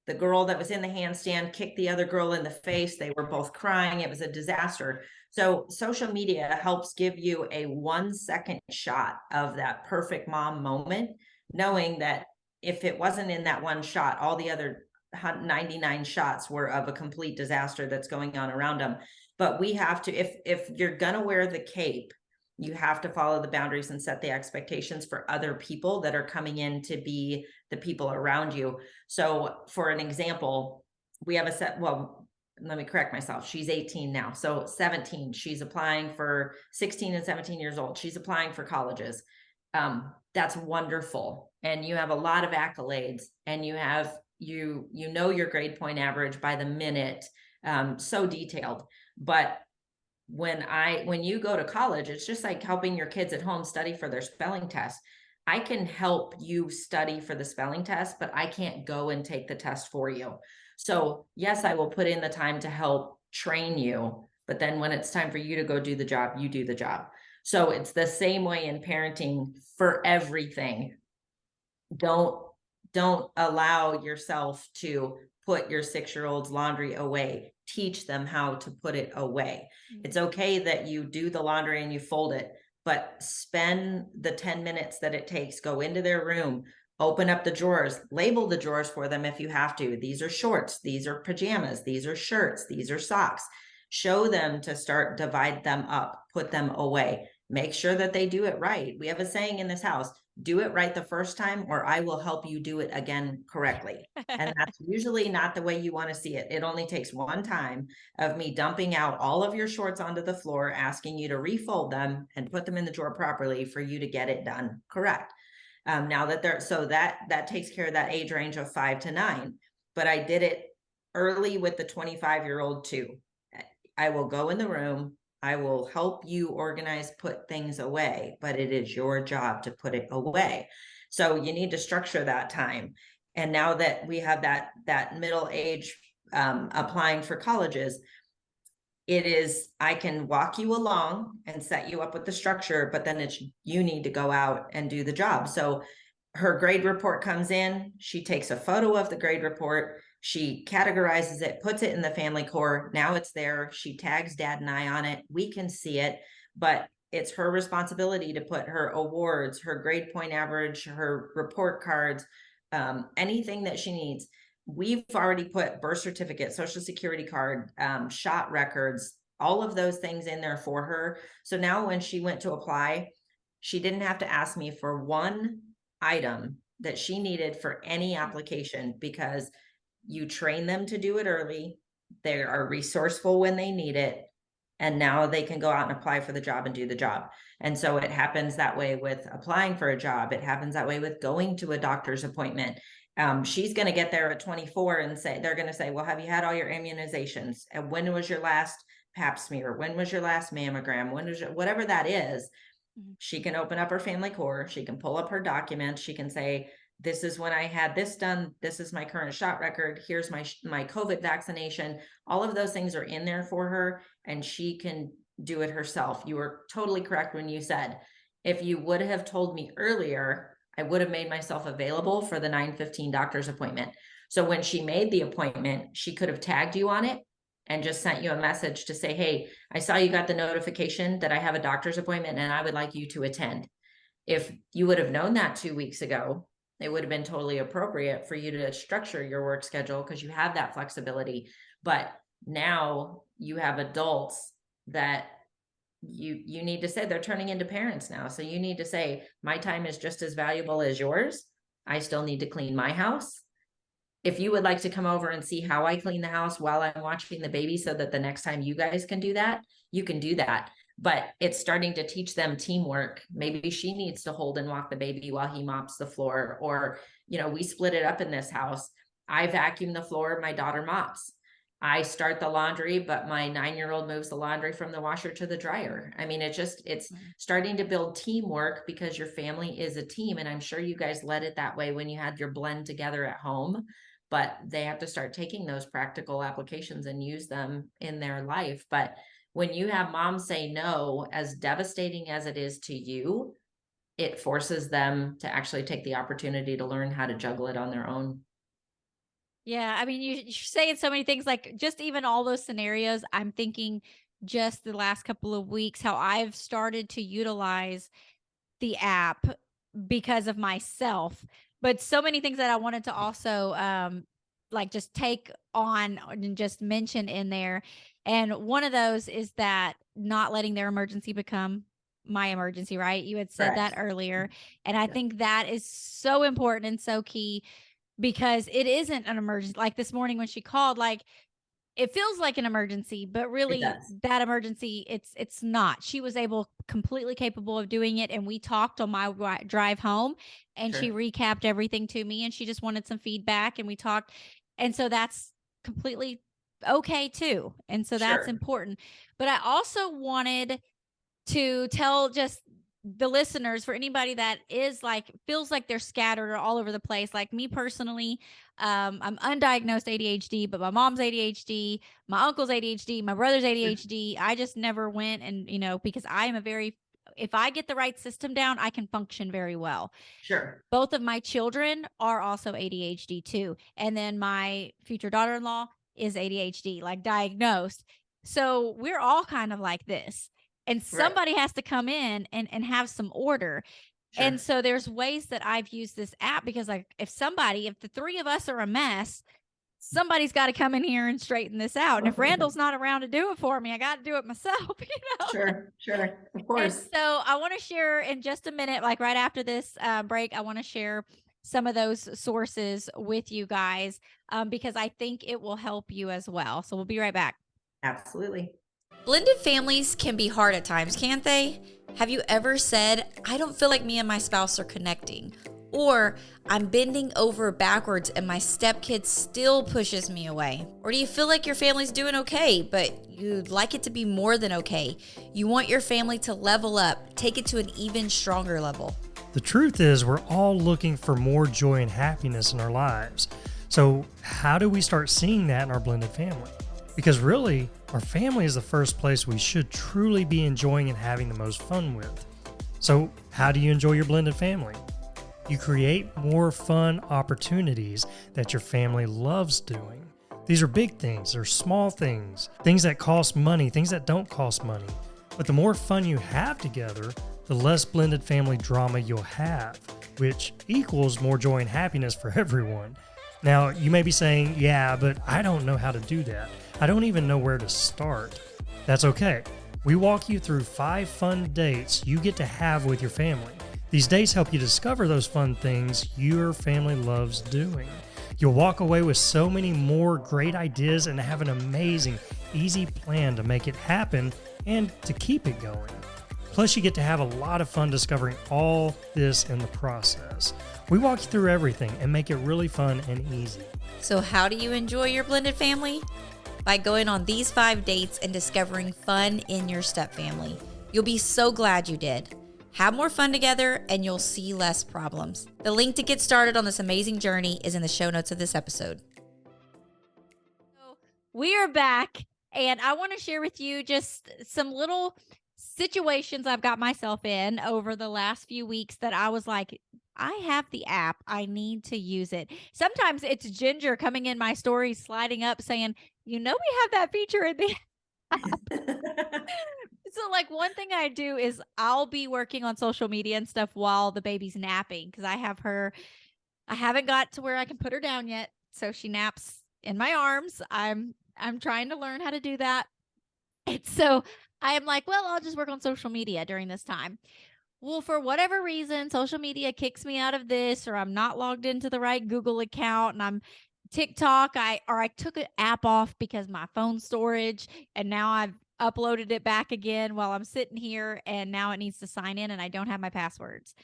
the girl that was in the handstand kicked the other girl in the face. They were both crying. It was a disaster. So social media helps give you a 1 second shot of that perfect mom moment, knowing that if it wasn't in that one shot, all the other 99 shots were of a complete disaster that's going on around them. But we have to, if you're gonna wear the cape, you have to follow the boundaries and set the expectations for other people that are coming in to be the people around you. So for an example, we have let me correct myself. She's 18 now. So 17, she's applying for 16 and 17 years old. She's applying for colleges. That's wonderful. And you have a lot of accolades, and you know your grade point average by the minute, so detailed. But when you go to college, it's just like helping your kids at home study for their spelling test. I can help you study for the spelling test, but I can't go and take the test for you. So yes, I will put in the time to help train you, but then when it's time for you to go do the job, you do the job. So it's the same way in parenting for everything. Don't allow yourself to put your 6-year-old's laundry away. Teach them how to put it away. It's okay that you do the laundry and you fold it, but spend the 10 minutes that it takes, go into their room, open up the drawers, label the drawers for them if you have to. These are shorts, these are pajamas, these are shirts, these are socks. Show them to start, divide them up, put them away. Make sure that they do it right. We have a saying in this house, do it right the first time, or I will help you do it again correctly. And that's usually not the way you want to see it. It only takes one time of me dumping out all of your shorts onto the floor, asking you to refold them and put them in the drawer properly for you to get it done correct. Now that that takes care of that age range of 5 to 9. But I did it early with the 25-year-old too. I will go in the room, I will help you organize, put things away, but it is your job to put it away. So you need to structure that time. And now that we have that middle age, applying for colleges, I can walk you along and set you up with the structure, but then you need to go out and do the job. So her grade report comes in, she takes a photo of the grade report, she categorizes it, puts it in the family core. Now it's there. She tags dad and I on it. We can see it, but it's her responsibility to put her awards, her grade point average, her report cards, anything that she needs. We've already put birth certificate, social security card, shot records, all of those things in there for her. So now when she went to apply, she didn't have to ask me for one item that she needed for any application, because you train them to do it early. They are resourceful when they need it. And now they can go out and apply for the job and do the job. And so it happens that way with applying for a job. It happens that way with going to a doctor's appointment. She's going to get there at 24 and they're going to say, well, have you had all your immunizations? And when was your last pap smear? When was your last mammogram? Whatever that is, she can open up her family core. She can pull up her documents. She can say, this is when I had this done. This is my current shot record. Here's my COVID vaccination. All of those things are in there for her, and she can do it herself. You were totally correct when you said, if you would have told me earlier, I would have made myself available for the 9:15 doctor's appointment. So when she made the appointment, she could have tagged you on it and just sent you a message to say, hey, I saw you got the notification that I have a doctor's appointment and I would like you to attend. If you would have known that 2 weeks ago, it would have been totally appropriate for you to structure your work schedule because you have that flexibility. But now you have adults that you need to say, they're turning into parents now. So you need to say, my time is just as valuable as yours. I still need to clean my house. If you would like to come over and see how I clean the house while I'm watching the baby so that the next time you guys can do that, you can do that. But it's starting to teach them teamwork. Maybe she needs to hold and walk the baby while he mops the floor. Or, we split it up in this house. I vacuum the floor, my daughter mops. I start the laundry, but my 9-year-old moves the laundry from the washer to the dryer. I mean, it's starting to build teamwork because your family is a team. And I'm sure you guys led it that way when you had your blend together at home, but they have to start taking those practical applications and use them in their life. But when you have moms say no, as devastating as it is to you, it forces them to actually take the opportunity to learn how to juggle it on their own. Yeah, I mean, you're saying so many things, like, just even all those scenarios, I'm thinking just the last couple of weeks, how I've started to utilize the app because of myself, but so many things that I wanted to also, like, just take on and just mention in there, and one of those is that not letting their emergency become my emergency, right? You had said that Correct. earlier, and I Yeah. think that is so important and so key because it isn't an emergency. Like this morning when she called, like, it feels like an emergency, but It really does. that emergency, it's not. She was completely capable of doing it, and we talked on my drive home, and she Sure. recapped everything to me, and she just wanted some feedback, and we talked, and so that's completely okay too, and so that's Sure. important. But I also wanted to tell just the listeners, for anybody that is like feels like they're scattered or all over the place, like me personally, I'm undiagnosed ADHD, but my mom's ADHD, my uncle's ADHD, my brother's ADHD. I just never went, and because I am a very, if I get the right system down, I can function very well. Sure. Both of my children are also ADHD too. And then my future daughter in law is ADHD, like diagnosed. So we're all kind of like this. And Right. somebody has to come in and have some order. And Sure. so there's ways that I've used this app because, like, if the three of us are a mess, somebody's got to come in here and straighten this out. And if Randall's not around to do it for me, I got to do it myself, Sure. Sure. Of And course. so I want to share in just a minute, like right after this break, I want to share some of those sources with you guys because I think it will help you as well. So we'll be right back. Absolutely. Blended families can be hard at times, can't they? Have you ever said, I don't feel like me and my spouse are connecting? Or I'm bending over backwards and my stepkid still pushes me away? Or do you feel like your family's doing okay, but you'd like it to be more than okay? You want your family to level up, take it to an even stronger level. The truth is, we're all looking for more joy and happiness in our lives. So, how do we start seeing that in our blended family? Because really, our family is the first place we should truly be enjoying and having the most fun with. So, how do you enjoy your blended family? You create more fun opportunities that your family loves doing. These are big things, they're small things, things that cost money, things that don't cost money. But the more fun you have together, the less blended family drama you'll have, which equals more joy and happiness for everyone. Now, you may be saying, yeah, but I don't know how to do that. I don't even know where to start. That's okay. We walk you through 5 fun dates you get to have with your family. These dates help you discover those fun things your family loves doing. You'll walk away with so many more great ideas and have an amazing, easy plan to make it happen and to keep it going. Plus, you get to have a lot of fun discovering all this in the process. We walk you through everything and make it really fun and easy. So, how do you enjoy your blended family? By going on these 5 dates and discovering fun in your step family. You'll be so glad you did. have more fun together, and you'll see less problems. The link to get started on this amazing journey is in the show notes of this episode. So we are back, and I want to share with you just some little situations I've got myself in over the last few weeks that I was like, I have the app. I need to use it. Sometimes it's Ginger coming in my stories, sliding up saying, we have that feature in the So like one thing I do is I'll be working on social media and stuff while the baby's napping because I haven't got to where I can put her down yet. So she naps in my arms. I'm trying to learn how to do that. And so I am like, well, I'll just work on social media during this time. Well, for whatever reason, social media kicks me out of this, or I'm not logged into the right Google account, and I'm TikTok. I took an app off because my phone storage, and now I've uploaded it back again while I'm sitting here, and now it needs to sign in, and I don't have my passwords.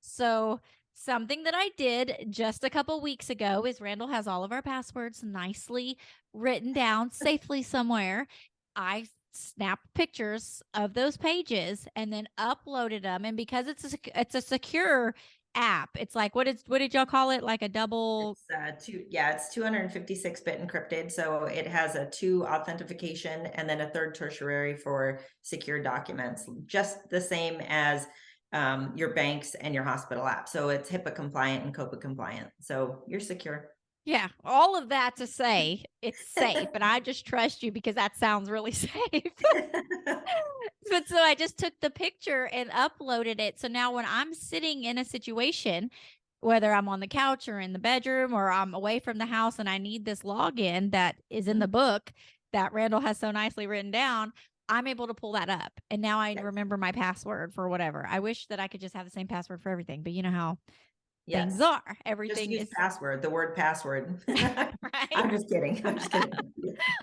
So something that I did just a couple weeks ago is Randall has all of our passwords nicely written down safely somewhere. I snapped pictures of those pages and then uploaded them. And because it's a secure app, it's like what did y'all call it? Like a double. It's 256-bit encrypted. So it has a 2 authentication and then a 3rd tertiary for secure documents, just the same as your banks and your hospital app. So it's HIPAA compliant and COPA compliant. So you're secure. Yeah, all of that to say it's safe, and I just trust you because that sounds really safe. But so I just took the picture and uploaded it. So now when I'm sitting in a situation, whether I'm on the couch or in the bedroom or I'm away from the house and I need this login that is in the book that Randall has so nicely written down, I'm able to pull that up. And now I remember my password for whatever. I wish that I could just have the same password for everything, but you know how things are. Everything just use is password, the word password. right. I'm just kidding.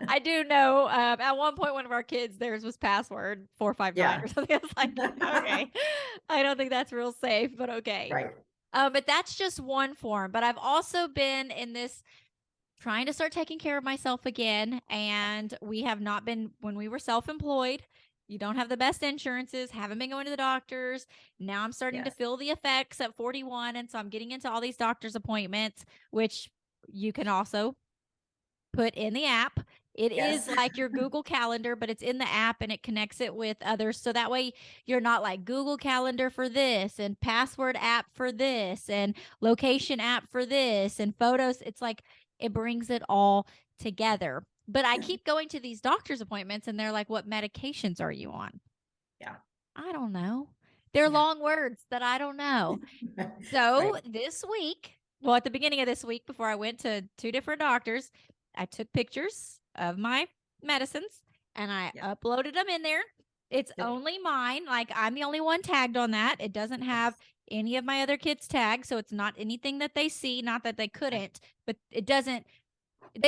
I do know at one point one of our kids, theirs was password 459 or something. I was like, okay, I don't think that's real safe, but okay. Right. But that's just one form. But I've also been in this trying to start taking care of myself again. And we have not been, when we were self-employed, you don't have the best insurances, haven't been going to the doctors. Now I'm starting to feel the effects at 41. And so I'm getting into all these doctor's appointments, which you can also put in the app. It is like your Google Calendar, but it's in the app and it connects it with others. So that way you're not like Google Calendar for this and password app for this and location app for this and photos. It's like it brings it all together. But I keep going to these doctor's appointments and they're like, what medications are you on? Yeah. I don't know. They're long words that I don't know. So this week, well, at the beginning of this week, before I went to 2 different doctors, I took pictures of my medicines and I uploaded them in there. It's only mine. Like I'm the only one tagged on that. It doesn't have any of my other kids tagged. So it's not anything that they see, not that they couldn't, but they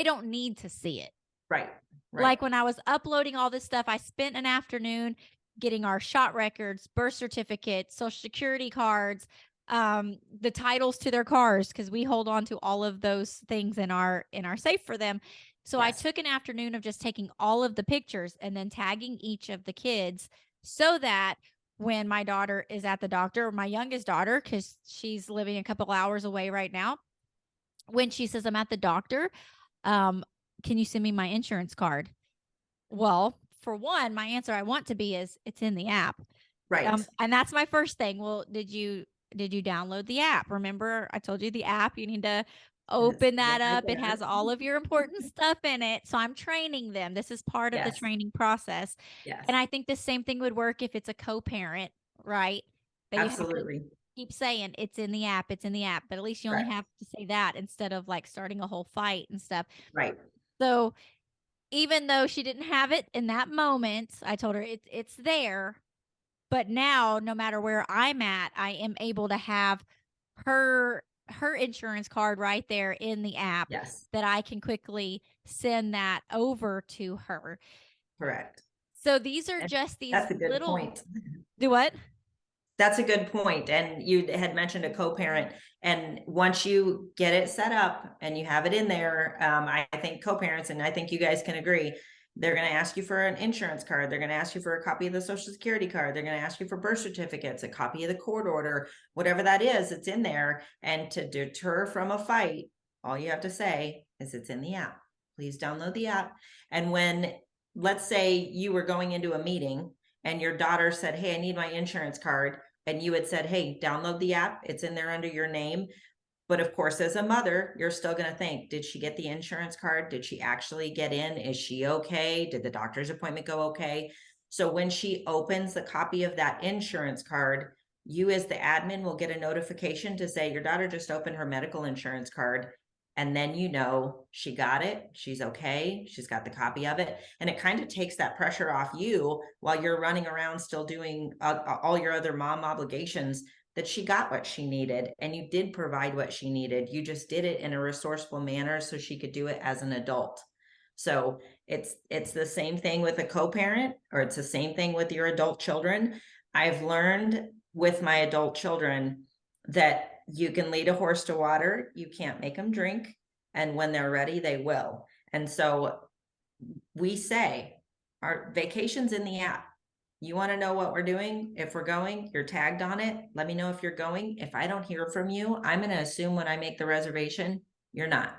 don't need to see it. Right. Like when I was uploading all this stuff, I spent an afternoon getting our shot records, birth certificates, social security cards, the titles to their cars, because we hold on to all of those things in our safe for them. So I took an afternoon of just taking all of the pictures and then tagging each of the kids so that when my daughter is at the doctor, or my youngest daughter, because she's living a couple hours away right now, when she says I'm at the doctor, can you send me my insurance card? Well, for one, my answer I want to be is it's in the app. Right. And that's my first thing. Well, did you download the app? Remember, I told you the app, you need to open that up. It has all of your important stuff in it. So I'm training them. This is part of the training process. And I think the same thing would work if it's a co-parent, right? That Absolutely. You have to keep saying it's in the app, it's in the app, but at least you only have to say that instead of like starting a whole fight and stuff. Right. So even though she didn't have it in that moment, I told her it's there. But now, no matter where I'm at, I am able to have her insurance card right there in the app that I can quickly send that over to her. Correct. So these are just these That's a good little point. Do what? That's a good point. And you had mentioned a co-parent, and once you get it set up and you have it in there, I think co-parents, and I think you guys can agree, They're going to ask you for an insurance card. They're going to ask you for a copy of the social security card. They're going to ask you for birth certificates, a copy of the court order, whatever that is, it's in there. And to deter from a fight, all you have to say is it's in the app. Please download the app. And when, let's say you were going into a meeting and your daughter said, hey, I need my insurance card. And you had said, hey, download the app. It's in there under your name. But of course, as a mother, you're still going to think, did she get the insurance card? Did she actually get in? Is she okay? Did the doctor's appointment go okay? So when she opens the copy of that insurance card, you as the admin will get a notification to say your daughter just opened her medical insurance card. And then you know she got it, she's okay, she's got the copy of it. And it kind of takes that pressure off you while you're running around still doing all your other mom obligations, that she got what she needed and you did provide what she needed. You just did it in a resourceful manner so she could do it as an adult. So it's the same thing with a co-parent, or it's the same thing with your adult children. I've learned with my adult children that you can lead a horse to water, you can't make them drink, and when they're ready, they will. And so we say our vacation's in the app. You want to know what we're doing? If we're going, you're tagged on it. Let me know if you're going. If I don't hear from you, I'm going to assume when I make the reservation, you're not.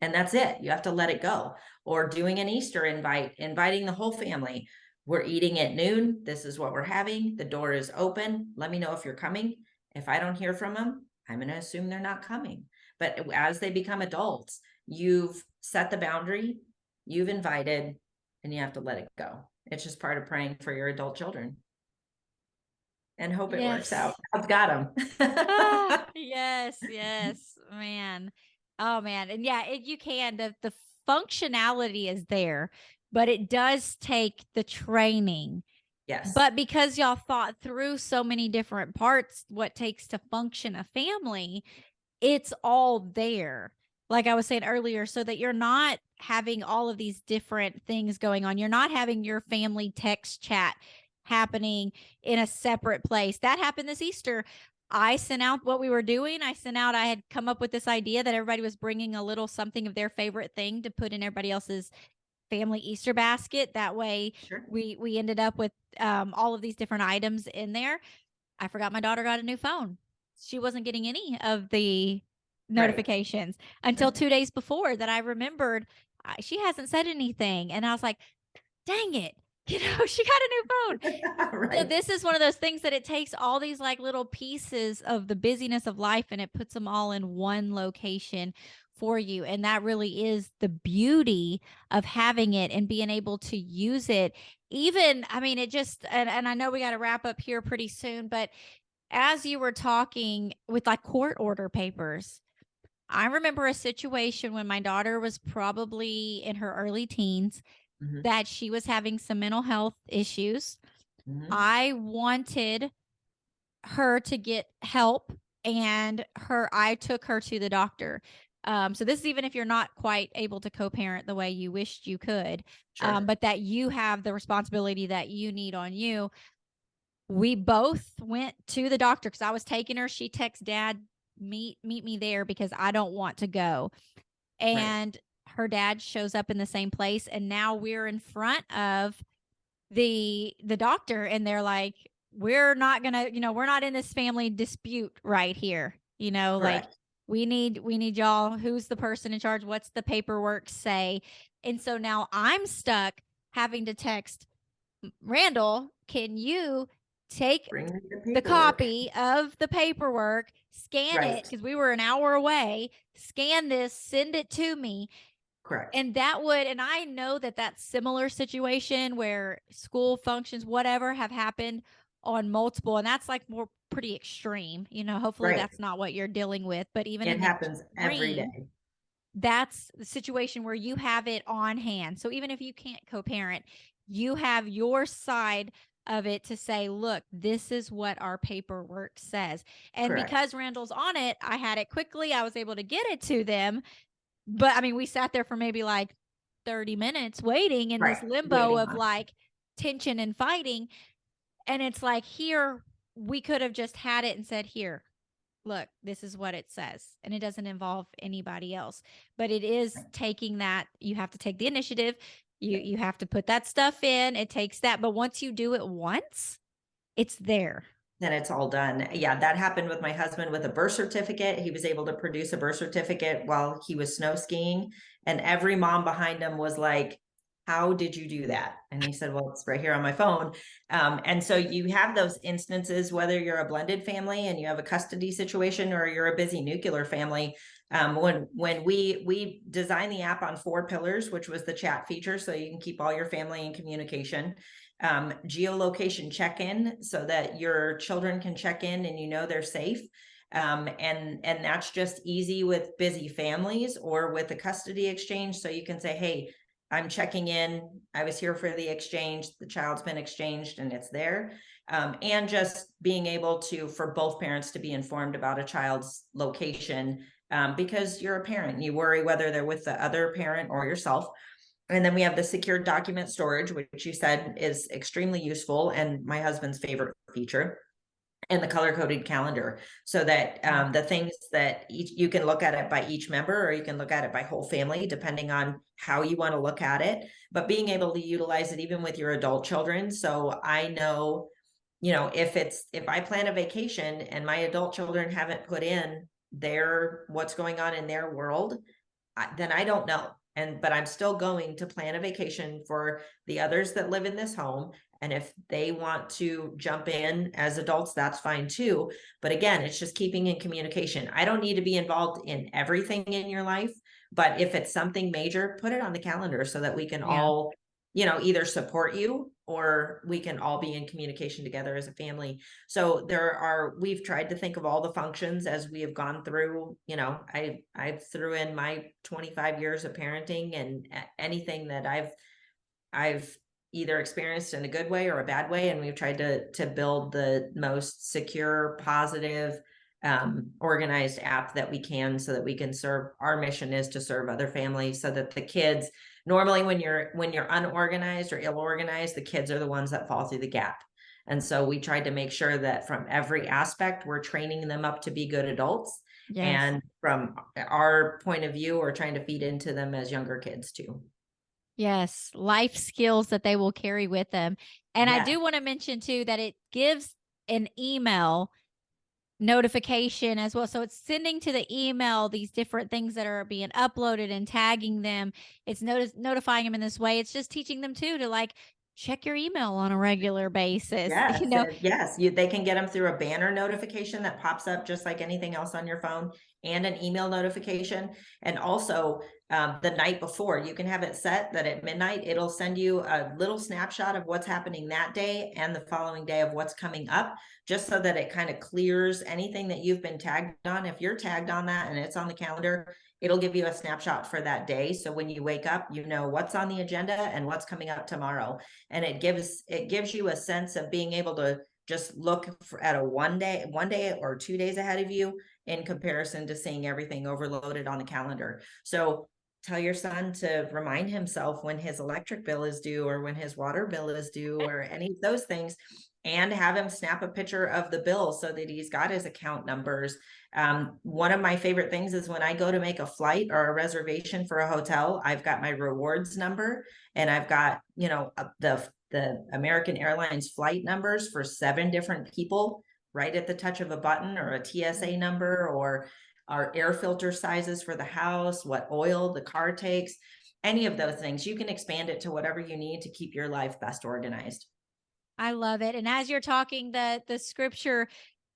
And that's it. You have to let it go. Or doing an Easter invite, inviting the whole family. We're eating at noon. This is what we're having. The door is open. Let me know if you're coming. If I don't hear from them, I'm going to assume they're not coming. But as they become adults, you've set the boundary, you've invited, and you have to let it go. It's just part of praying for your adult children and hope it works out. I've got them. Yes, man. Oh man. And yeah, you can, the functionality is there, but it does take the training. Yes. But because y'all thought through so many different parts, what takes to function a family, it's all there. Like I was saying earlier, so that you're not having all of these different things going on. You're not having your family text chat happening in a separate place. That happened this Easter. I sent out what we were doing. I had come up with this idea that everybody was bringing a little something of their favorite thing to put in everybody else's family Easter basket. That way Sure. we ended up with all of these different items in there. I forgot my daughter got a new phone. She wasn't getting any of the notifications until 2 days before that I remembered she hasn't said anything. And I was like, dang it. She got a new phone. Right. So this is one of those things that it takes all these like little pieces of the busyness of life and it puts them all in one location for you. And that really is the beauty of having it and being able to use it. Even, I mean, it just, and I know we got to wrap up here pretty soon, but as you were talking with like court order papers, I remember a situation when my daughter was probably in her early teens that she was having some mental health issues. I wanted her to get help and I took her to the doctor. So this is even if you're not quite able to co-parent the way you wished you could, Sure. but that you have the responsibility that you need on you. We both went to the doctor because I was taking her. She texted dad, meet me there because I don't want to go. And her dad shows up in the same place. And now we're in front of the doctor and they're like, we're not gonna, we're not in this family dispute right here. Like we need y'all. Who's the person in charge? What's the paperwork say? And so now I'm stuck having to text Randall, can you take the copy of the paperwork, scan it, because we were an hour away, scan this, send it to me. Correct. And and I know that similar situation where school functions, whatever, have happened on multiple, and that's like more pretty extreme, hopefully that's not what you're dealing with, but even it happens every day. That's the situation where you have it on hand. So even if you can't co-parent, you have your side of it to say, look, this is what our paperwork says. And because Randall's on it, I had it quickly. I was able to get it to them. But I mean, we sat there for maybe like 30 minutes waiting in this limbo of like tension and fighting. And it's like, here, we could have just had it and said, here, look, this is what it says. And it doesn't involve anybody else. But it is taking that, you have to take the initiative. You have to put that stuff in. It takes that, but once you do it once, it's there. Then it's all done. Yeah, that happened with my husband with a birth certificate. He was able to produce a birth certificate while he was snow skiing. And every mom behind him was like, how did you do that? And he said, well, it's right here on my phone. And so you have those instances, whether you're a blended family and you have a custody situation, or you're a busy nuclear family. When we designed the app on 4 pillars, which was the chat feature, so you can keep all your family in communication, geolocation check-in, so that your children can check in and you know they're safe. And that's just easy with busy families or with a custody exchange. So you can say, hey, I'm checking in. I was here for the exchange. The child's been exchanged and it's there. And just being able to, for both parents to be informed about a child's location, because you're a parent, you worry whether they're with the other parent or yourself. And then we have the secure document storage, which you said is extremely useful and my husband's favorite feature, and the color-coded calendar, so that the things that you can look at it by each member, or you can look at it by whole family, depending on how you want to look at it, but being able to utilize it even with your adult children. So I know, if I plan a vacation and my adult children haven't put in what's going on in their world, then I don't know. But I'm still going to plan a vacation for the others that live in this home. And if they want to jump in as adults, that's fine too. But again, it's just keeping in communication. I don't need to be involved in everything in your life, but if it's something major, put it on the calendar so that we can all, either support you or we can all be in communication together as a family. So we've tried to think of all the functions as we have gone through. I threw in my 25 years of parenting, and anything that I've either experienced in a good way or a bad way. And we've tried to build the most secure, positive, organized app that we can, so that we can serve. Our mission is to serve other families, so that the kids, normally when you're unorganized or ill-organized, the kids are the ones that fall through the gap. And so we tried to make sure that from every aspect, we're training them up to be good adults. Yes. And from our point of view, we're trying to feed into them as younger kids too. Yes, life skills that they will carry with them. And I Yeah. do want to mention too that it gives an email notification as well. So it's sending to the email these different things that are being uploaded and tagging them. It's notifying them in this way. It's just teaching them too to like check your email on a regular basis. Yes, yes, they can get them through a banner notification that pops up just like anything else on your phone, and an email notification. And also the night before, you can have it set that at midnight, it'll send you a little snapshot of what's happening that day and the following day of what's coming up, just so that it kind of clears anything that you've been tagged on. If you're tagged on that and it's on the calendar, it'll give you a snapshot for that day. So when you wake up, you know what's on the agenda and what's coming up tomorrow. And it gives you a sense of being able to just look at a one day or 2 days ahead of you, in comparison to seeing everything overloaded on the calendar. So tell your son to remind himself when his electric bill is due, or when his water bill is due, or any of those things, and have him snap a picture of the bill so that he's got his account numbers. One of my favorite things is when I go to make a flight or a reservation for a hotel, I've got my rewards number, and I've got, the American Airlines flight numbers for 7 different people right at the touch of a button, or a TSA number, or our air filter sizes for the house, what oil the car takes, any of those things. You can expand it to whatever you need to keep your life best organized. I love it. And as you're talking, the scripture,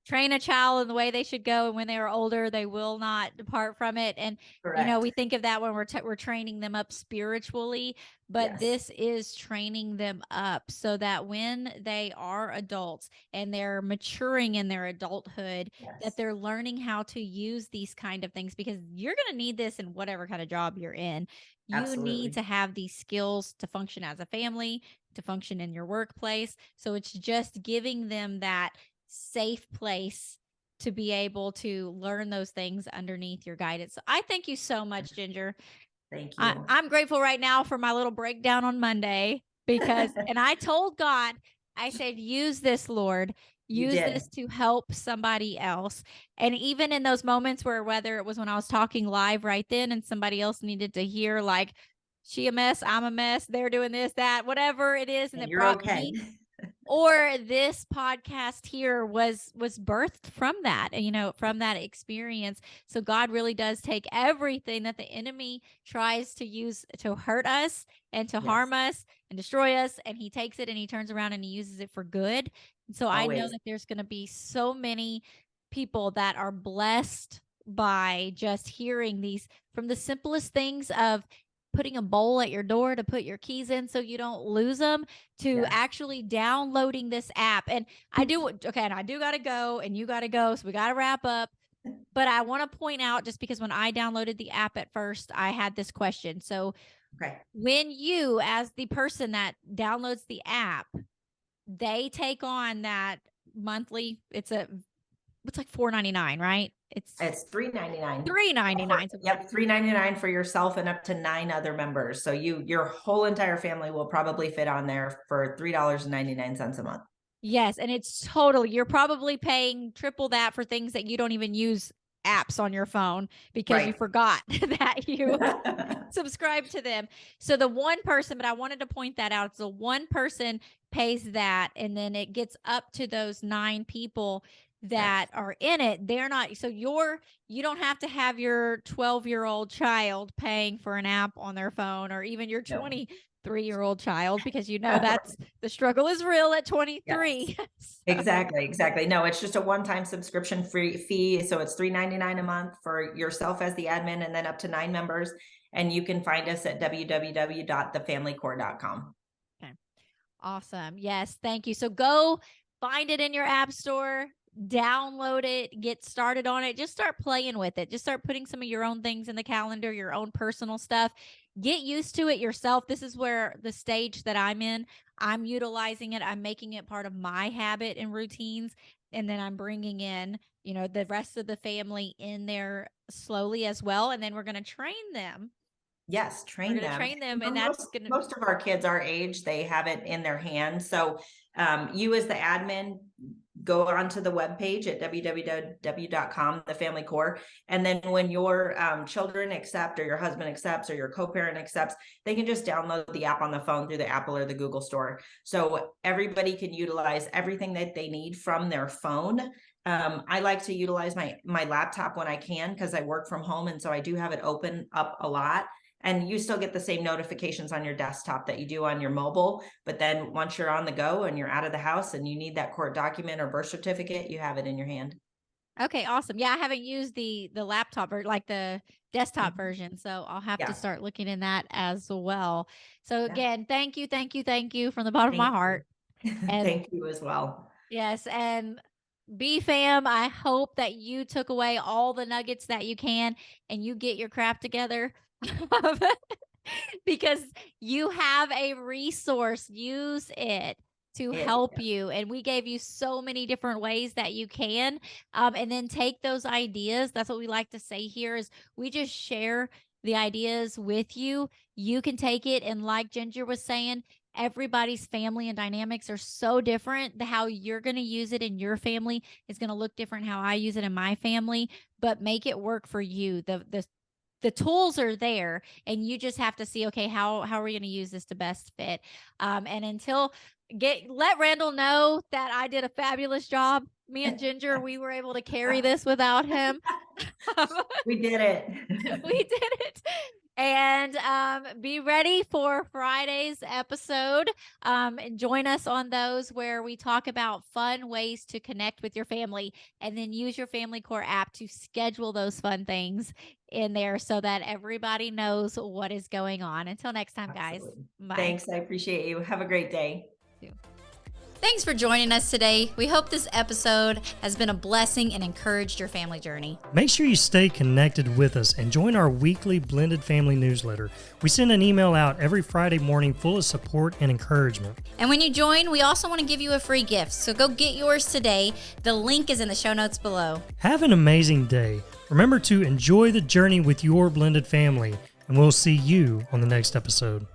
train a child in the way they should go, and when they are older, they will not depart from it. And Correct. we think of that when we're training them up spiritually, but Yes. this is training them up so that when they are adults and they're maturing in their adulthood, Yes. that they're learning how to use these kind of things, because you're going to need this in whatever kind of job you're in. You Absolutely. need to have these skills to function as a family, to function in your workplace. So it's just giving them that safe place to be able to learn those things underneath your guidance. So I thank you so much, Ginger. Thank you. I'm grateful right now for my little breakdown on Monday, because, and I told God, I said, use this, Lord, use this to help somebody else. And even in those moments where, whether it was when I was talking live right then and somebody else needed to hear, like, she a mess, I'm a mess, they're doing this, that, whatever it is, and And it you're brought okay. me. Or this podcast here was birthed from that, from that experience. So God really does take everything that the enemy tries to use to hurt us and to Yes, harm us and destroy us, and he takes it and he turns around and he uses it for good. And so I know always. that there's going to be so many people that are blessed by just hearing these, from the simplest things of putting a bowl at your door to put your keys in so you don't lose them, to Yes. actually downloading this app. And I do got to go and you got to go. So we got to wrap up. But I want to point out, just because when I downloaded the app at first, I had this question. So Okay. when you, as the person that downloads the app, they take on that monthly, it's like $4.99, right? It's It's $3.99. $3.99. So Yep, $3.99 for yourself and up to 9 other members. So your whole entire family will probably fit on there for $3.99 a month. yes, and it's totally, you're probably paying triple that for things that you don't even use apps on your phone because you Right. forgot that you subscribe to them. So the one person, but I wanted to point that out. So one person pays that, and then it gets up to those 9 people that are in it. They're not, so you don't have to have your 12-year-old child paying for an app on their phone, or even your No. 23-year-old child, because that's the struggle is real at 23. Yes. So, Exactly. No, it's just a one-time subscription fee. So it's $3.99 a month for yourself as the admin, and then up to 9 members. And you can find us at www.thefamilycore.com. okay. Awesome. Yes. Thank you. So go find it in your app store, download it, get started on it. Just start playing with it. Just start putting some of your own things in the calendar, your own personal stuff. Get used to it yourself. This is where the stage that I'm in, I'm utilizing it. I'm making it part of my habit and routines. And then I'm bringing in, the rest of the family in there slowly as well. And then we're going to train them. Yes, We're train going to them. train them. And Most, that's going to, most of our kids our age, they have it in their hands. So you as the admin, go onto the webpage at www.com, the Family Core. And then when your children accept, or your husband accepts, or your co-parent accepts, they can just download the app on the phone through the Apple or the Google Store. So everybody can utilize everything that they need from their phone. I like to utilize my laptop when I can, because I work from home. And so I do have it open up a lot. And you still get the same notifications on your desktop that you do on your mobile. But then once you're on the go and you're out of the house and you need that court document or birth certificate, you have it in your hand. okay, awesome. Yeah, I haven't used the laptop or like the desktop version, so I'll have to Yeah. start looking in that as well. So Yeah. again, thank you from the bottom of my heart. And Thank you as well. yes, and B fam, I hope that you took away all the nuggets that you can and you get your crap together. Because you have a resource. Use it to help you. And we gave you so many different ways that you can. And then take those ideas. That's what we like to say here, is we just share the ideas with you. You can take it, and like Ginger was saying, everybody's family and dynamics are so different. How you're going to use it in your family is going to look different how I use it in my family, but make it work for you. The tools are there, and you just have to see, okay, how are we going to use this to best fit? And let Randall know that I did a fabulous job. Me and Ginger, we were able to carry this without him. We did it. We did it. And be ready for Friday's episode. Join us on those, where we talk about fun ways to connect with your family, and then use your Family Core app to schedule those fun things in there so that everybody knows what is going on. Until next time, guys. Bye. Thanks. I appreciate you. Have a great day. Thanks for joining us today. We hope this episode has been a blessing and encouraged your family journey. Make sure you stay connected with us and join our weekly Blended Family newsletter. We send an email out every Friday morning full of support and encouragement. And when you join, we also want to give you a free gift. So go get yours today. The link is in the show notes below. Have an amazing day. Remember to enjoy the journey with your blended family, and we'll see you on the next episode.